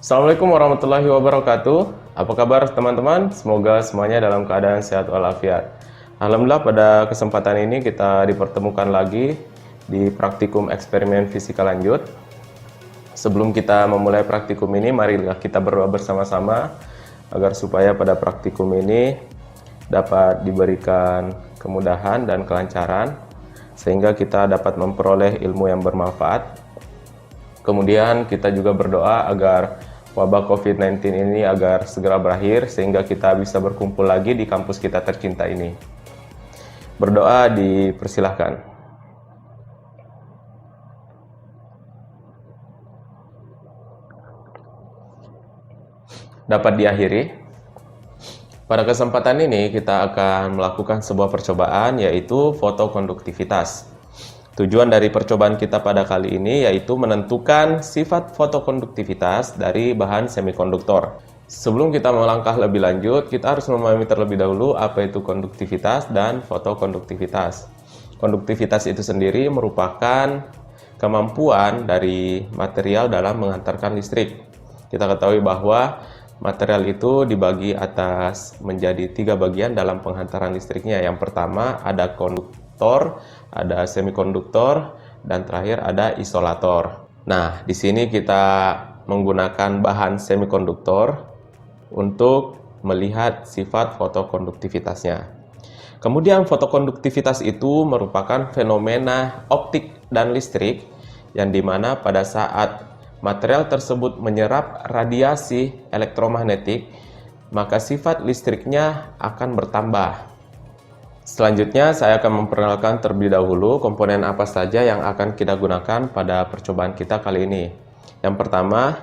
Assalamualaikum warahmatullahi wabarakatuh. Apa kabar teman-teman? Semoga semuanya dalam keadaan sehat walafiat. Alhamdulillah pada kesempatan ini kita dipertemukan lagi di praktikum eksperimen fisika lanjut. Sebelum kita memulai praktikum ini, mari kita berdoa bersama-sama agar supaya pada praktikum ini dapat diberikan kemudahan dan kelancaran sehingga kita dapat memperoleh ilmu yang bermanfaat. Kemudian kita juga berdoa agar wabah COVID-19 ini agar segera berakhir sehingga kita bisa berkumpul lagi di kampus kita tercinta ini. Berdoa dipersilahkan. Dapat diakhiri. Pada kesempatan ini kita akan melakukan sebuah percobaan yaitu fotokonduktivitas. Tujuan dari percobaan kita pada kali ini yaitu menentukan sifat fotokonduktivitas dari bahan semikonduktor. Sebelum kita melangkah lebih lanjut, kita harus memahami terlebih dahulu apa itu konduktivitas dan fotokonduktivitas. Konduktivitas itu sendiri merupakan kemampuan dari material dalam mengantarkan listrik. Kita ketahui bahwa material itu dibagi atas menjadi 3 bagian dalam penghantaran listriknya. Yang pertama ada konduktor, ada semikonduktor, dan terakhir ada isolator. Nah, di sini kita menggunakan bahan semikonduktor untuk melihat sifat fotokonduktivitasnya. Kemudian fotokonduktivitas itu merupakan fenomena optik dan listrik yang dimana pada saat material tersebut menyerap radiasi elektromagnetik, maka sifat listriknya akan bertambah. Selanjutnya saya akan memperkenalkan terlebih dahulu komponen apa saja yang akan kita gunakan pada percobaan kita kali ini. Yang pertama,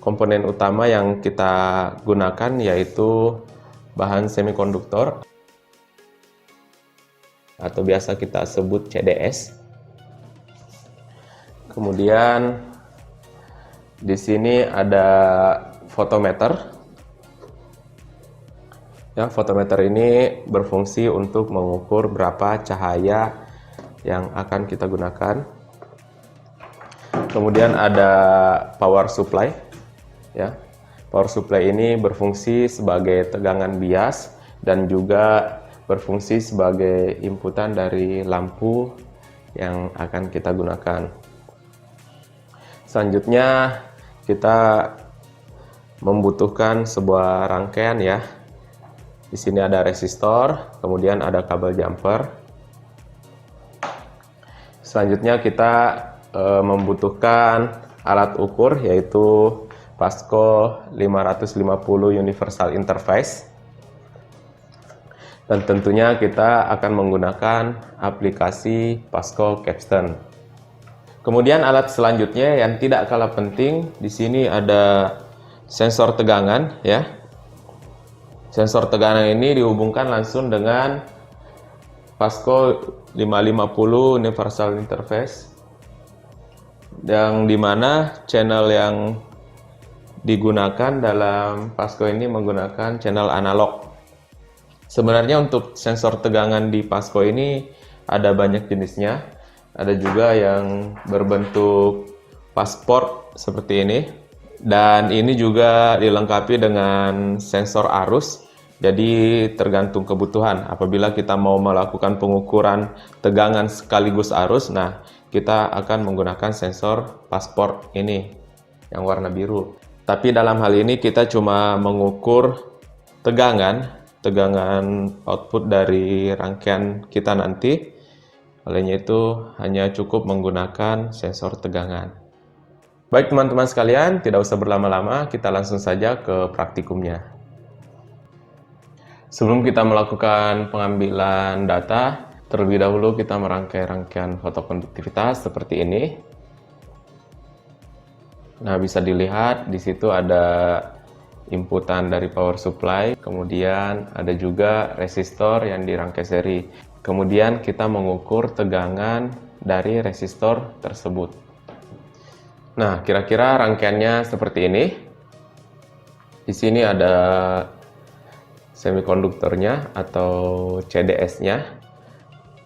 komponen utama yang kita gunakan yaitu bahan semikonduktor atau biasa kita sebut CDS. Kemudian di sini ada fotometer. Ya, fotometer ini berfungsi untuk mengukur berapa cahaya yang akan kita gunakan. Kemudian ada power supply. Ya, power supply ini berfungsi sebagai tegangan bias dan juga berfungsi sebagai inputan dari lampu yang akan kita gunakan. Selanjutnya kita membutuhkan sebuah rangkaian ya. Di sini ada resistor, kemudian ada kabel jumper. Selanjutnya kita membutuhkan alat ukur yaitu Pasco 550 Universal Interface. Dan tentunya kita akan menggunakan aplikasi Pasco Capstan. Kemudian alat selanjutnya yang tidak kalah penting, di sini ada sensor tegangan ya. Sensor tegangan ini dihubungkan langsung dengan Pasco 550 Universal Interface, yang dimana channel yang digunakan dalam Pasco ini menggunakan channel analog. Sebenarnya untuk sensor tegangan di Pasco ini ada banyak jenisnya. Ada juga yang berbentuk pasport seperti ini. Dan ini juga dilengkapi dengan sensor arus, jadi tergantung kebutuhan. Apabila kita mau melakukan pengukuran tegangan sekaligus arus, nah kita akan menggunakan sensor pasport ini yang warna biru. Tapi dalam hal ini kita cuma mengukur tegangan output dari rangkaian kita nanti. Olehnya itu hanya cukup menggunakan sensor tegangan. Baik teman-teman sekalian, tidak usah berlama-lama, kita langsung saja ke praktikumnya. Sebelum kita melakukan pengambilan data, terlebih dahulu kita merangkai rangkaian fotokonduktivitas seperti ini. Nah, bisa dilihat di situ ada inputan dari power supply, kemudian ada juga resistor yang dirangkai seri. Kemudian kita mengukur tegangan dari resistor tersebut. Nah, kira-kira rangkaiannya seperti ini. Di sini ada semikonduktornya atau CDS-nya.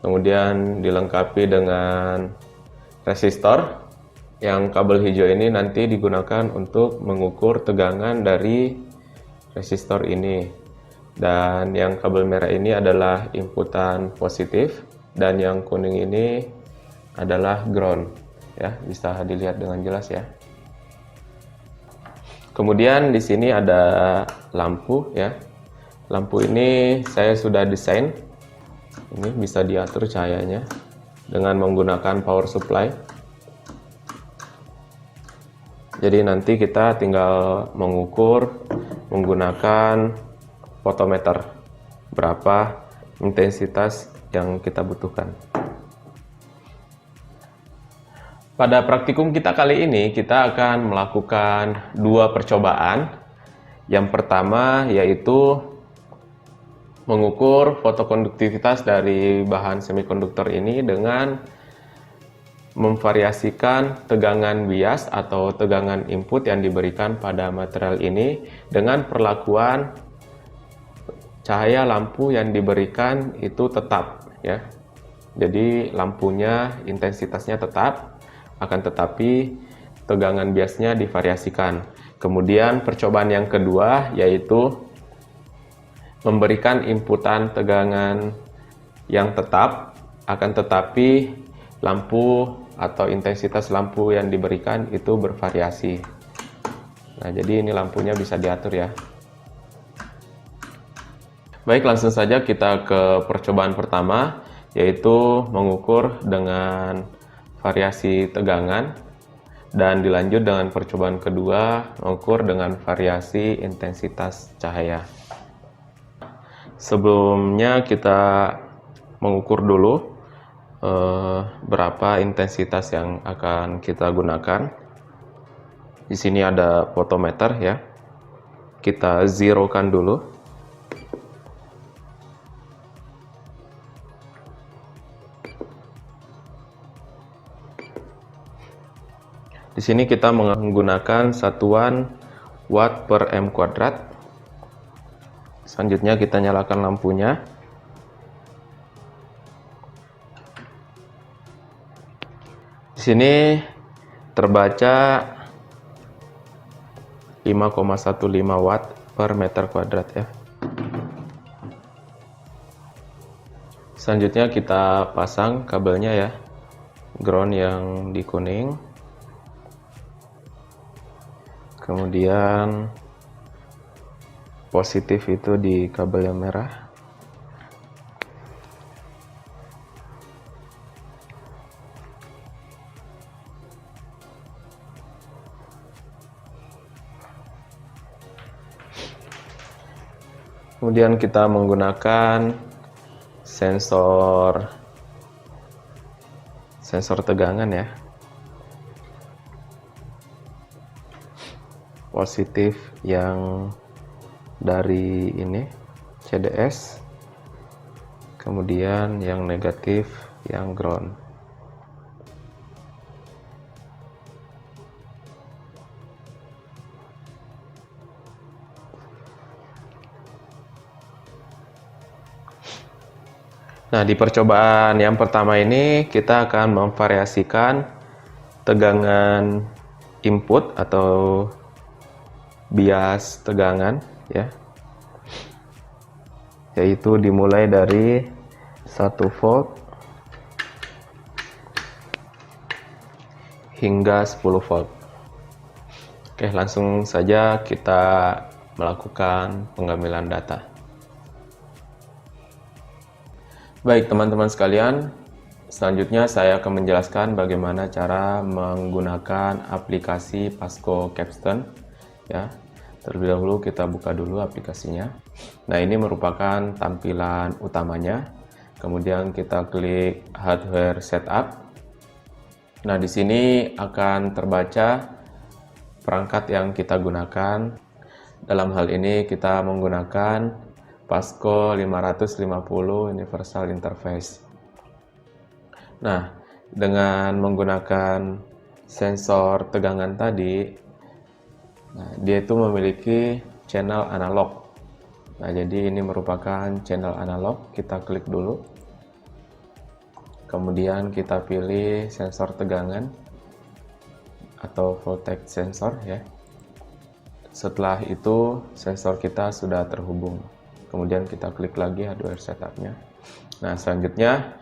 Kemudian dilengkapi dengan resistor. Yang kabel hijau ini nanti digunakan untuk mengukur tegangan dari resistor ini. Dan yang kabel merah ini adalah inputan positif, dan yang kuning ini adalah ground. Ya, bisa dilihat dengan jelas ya. Kemudian di sini ada lampu ya. Lampu ini saya sudah desain. Ini bisa diatur cahayanya dengan menggunakan power supply. Jadi nanti kita tinggal mengukur menggunakan voltmeter berapa intensitas yang kita butuhkan. Pada praktikum kita kali ini kita akan melakukan dua percobaan. Yang pertama yaitu mengukur fotokonduktivitas dari bahan semikonduktor ini dengan memvariasikan tegangan bias atau tegangan input yang diberikan pada material ini dengan perlakuan cahaya lampu yang diberikan itu tetap ya. Jadi lampunya intensitasnya tetap, akan tetapi tegangan biasnya divariasikan. Kemudian percobaan yang kedua yaitu memberikan inputan tegangan yang tetap, akan tetapi lampu atau intensitas lampu yang diberikan itu bervariasi. Nah, jadi ini lampunya bisa diatur ya. Baik, langsung saja kita ke percobaan pertama, yaitu mengukur dengan variasi tegangan, dan dilanjut dengan percobaan kedua, mengukur dengan variasi intensitas cahaya. Sebelumnya kita mengukur dulu berapa intensitas yang akan kita gunakan. Di sini ada voltmeter ya. Kita zerokan dulu. Di sini kita menggunakan satuan watt per m kuadrat. Selanjutnya kita nyalakan lampunya. Di sini terbaca 5,15 watt per meter kuadrat ya. Selanjutnya kita pasang kabelnya ya, ground yang di kuning, kemudian positif itu di kabel yang merah. Kemudian kita menggunakan sensor tegangan ya. Positif yang dari ini CDS, kemudian yang negatif yang ground. Nah, di percobaan yang pertama ini kita akan memvariasikan tegangan input atau bias tegangan ya, yaitu dimulai dari 1 volt hingga 10 volt. Oke, langsung saja kita melakukan pengambilan data. Baik teman-teman sekalian, selanjutnya saya akan menjelaskan bagaimana cara menggunakan aplikasi Pasco Capstan ya. Terlebih dahulu kita buka dulu aplikasinya. Nah, ini merupakan tampilan utamanya. Kemudian kita klik hardware setup. Nah, di sini akan terbaca perangkat yang kita gunakan. Dalam hal ini kita menggunakan Pasco 550 Universal Interface. Nah, dengan menggunakan sensor tegangan tadi, nah, dia itu memiliki channel analog. Nah, jadi ini merupakan channel analog. Kita klik dulu. Kemudian kita pilih sensor tegangan. atau voltage sensor ya. Setelah itu sensor kita sudah terhubung. Kemudian kita klik lagi hardware setupnya. Nah, selanjutnya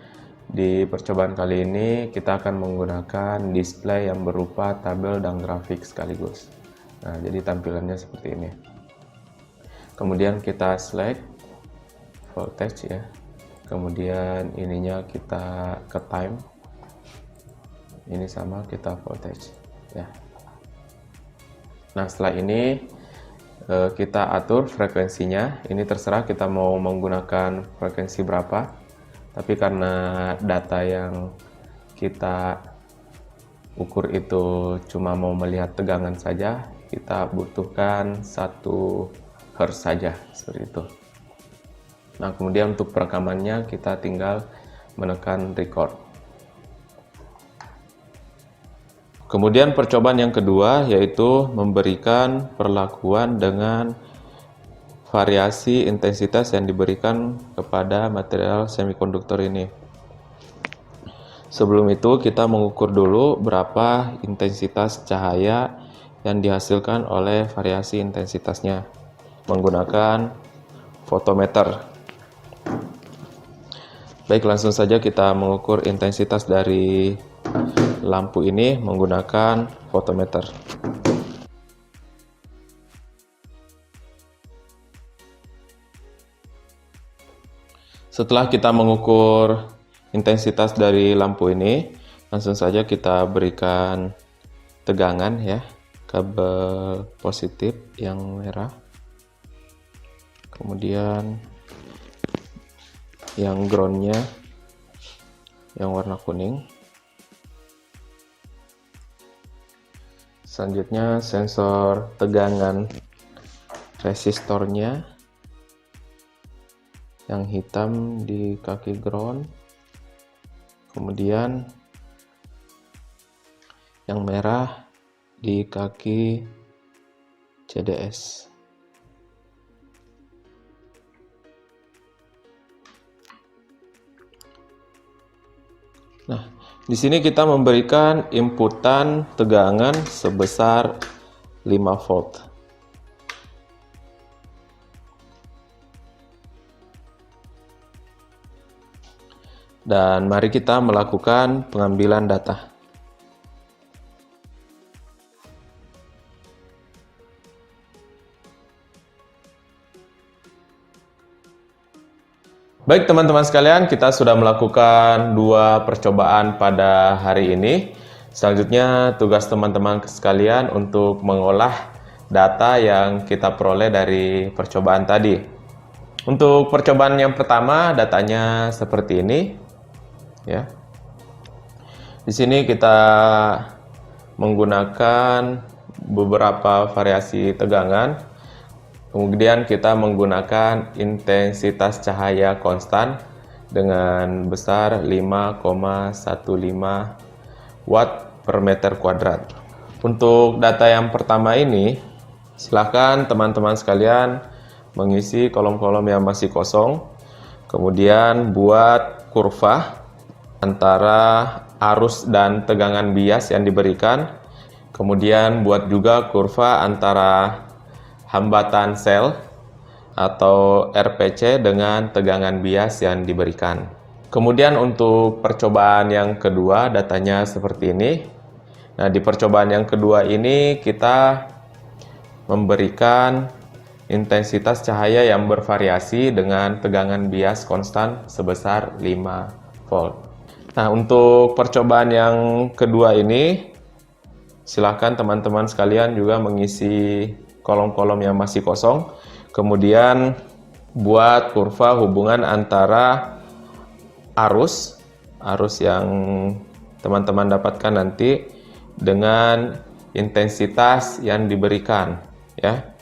di percobaan kali ini kita akan menggunakan display yang berupa tabel dan grafik sekaligus. Nah, jadi tampilannya seperti ini. Kemudian kita select voltage ya. Kemudian ininya kita ke time. Ini sama kita voltage ya. Nah, setelah ini kita atur frekuensinya. Ini terserah kita mau menggunakan frekuensi berapa. Tapi karena data yang kita ukur itu cuma mau melihat tegangan saja, kita butuhkan 1 Hz saja, seperti itu. Nah, kemudian untuk perekamannya kita tinggal menekan record. Kemudian percobaan yang kedua yaitu memberikan perlakuan dengan variasi intensitas yang diberikan kepada material semikonduktor ini. Sebelum itu kita mengukur dulu berapa intensitas cahaya yang dihasilkan oleh variasi intensitasnya menggunakan fotometer. Baik, langsung saja kita mengukur intensitas dari lampu ini menggunakan fotometer. Setelah kita mengukur intensitas dari lampu ini, langsung saja kita berikan tegangan ya, kabel positif yang merah, kemudian yang groundnya yang warna kuning. Selanjutnya sensor tegangan resistornya yang hitam di kaki ground, kemudian yang merah di kaki CDS. Nah, di sini kita memberikan inputan tegangan sebesar 5 volt. Dan mari kita melakukan pengambilan data. Baik teman-teman sekalian, kita sudah melakukan 2 percobaan pada hari ini. Selanjutnya tugas teman-teman sekalian untuk mengolah data yang kita peroleh dari percobaan tadi. Untuk percobaan yang pertama, datanya seperti ini ya. Di sini kita menggunakan beberapa variasi tegangan. Kemudian kita menggunakan intensitas cahaya konstan dengan besar 5,15 watt per meter kuadrat. Untuk data yang pertama ini, silakan teman-teman sekalian mengisi kolom-kolom yang masih kosong. Kemudian buat kurva antara arus dan tegangan bias yang diberikan. Kemudian buat juga kurva antara hambatan sel atau RPC dengan tegangan bias yang diberikan. Kemudian untuk percobaan yang kedua, datanya seperti ini. Nah, di percobaan yang kedua ini kita memberikan intensitas cahaya yang bervariasi dengan tegangan bias konstan sebesar 5 volt. Nah, untuk percobaan yang kedua ini, silakan teman-teman sekalian juga mengisi kolom-kolom yang masih kosong. Kemudian buat kurva hubungan antara arus yang teman-teman dapatkan nanti dengan intensitas yang diberikan ya.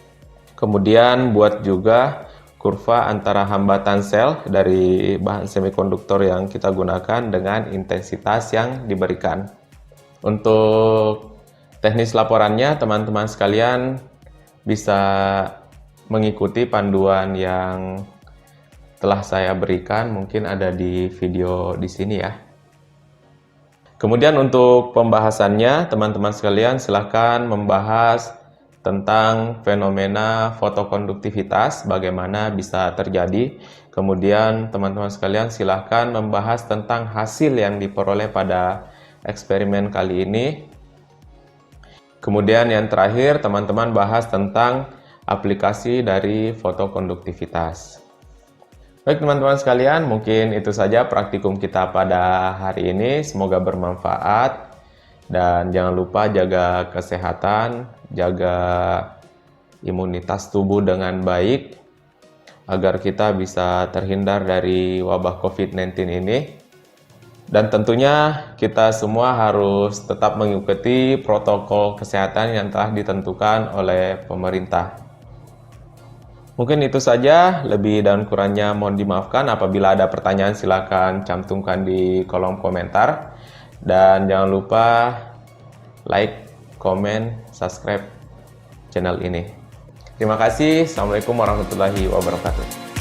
Kemudian buat juga kurva antara hambatan sel dari bahan semikonduktor yang kita gunakan dengan intensitas yang diberikan. Untuk teknis laporannya, teman-teman sekalian bisa mengikuti panduan yang telah saya berikan, mungkin ada di video di sini ya. Kemudian untuk pembahasannya, teman-teman sekalian silahkan membahas tentang fenomena fotokonduktivitas, bagaimana bisa terjadi. Kemudian teman-teman sekalian silahkan membahas tentang hasil yang diperoleh pada eksperimen kali ini. Kemudian yang terakhir, teman-teman bahas tentang aplikasi dari fotokonduktivitas. Baik teman-teman sekalian, mungkin itu saja praktikum kita pada hari ini. Semoga bermanfaat dan jangan lupa jaga kesehatan, jaga imunitas tubuh dengan baik agar kita bisa terhindar dari wabah COVID-19 ini. Dan tentunya kita semua harus tetap mengikuti protokol kesehatan yang telah ditentukan oleh pemerintah. Mungkin itu saja, lebih dan kurangnya mohon dimaafkan. Apabila ada pertanyaan silakan cantumkan di kolom komentar. Dan jangan lupa like, komen, subscribe channel ini. Terima kasih. Assalamualaikum warahmatullahi wabarakatuh.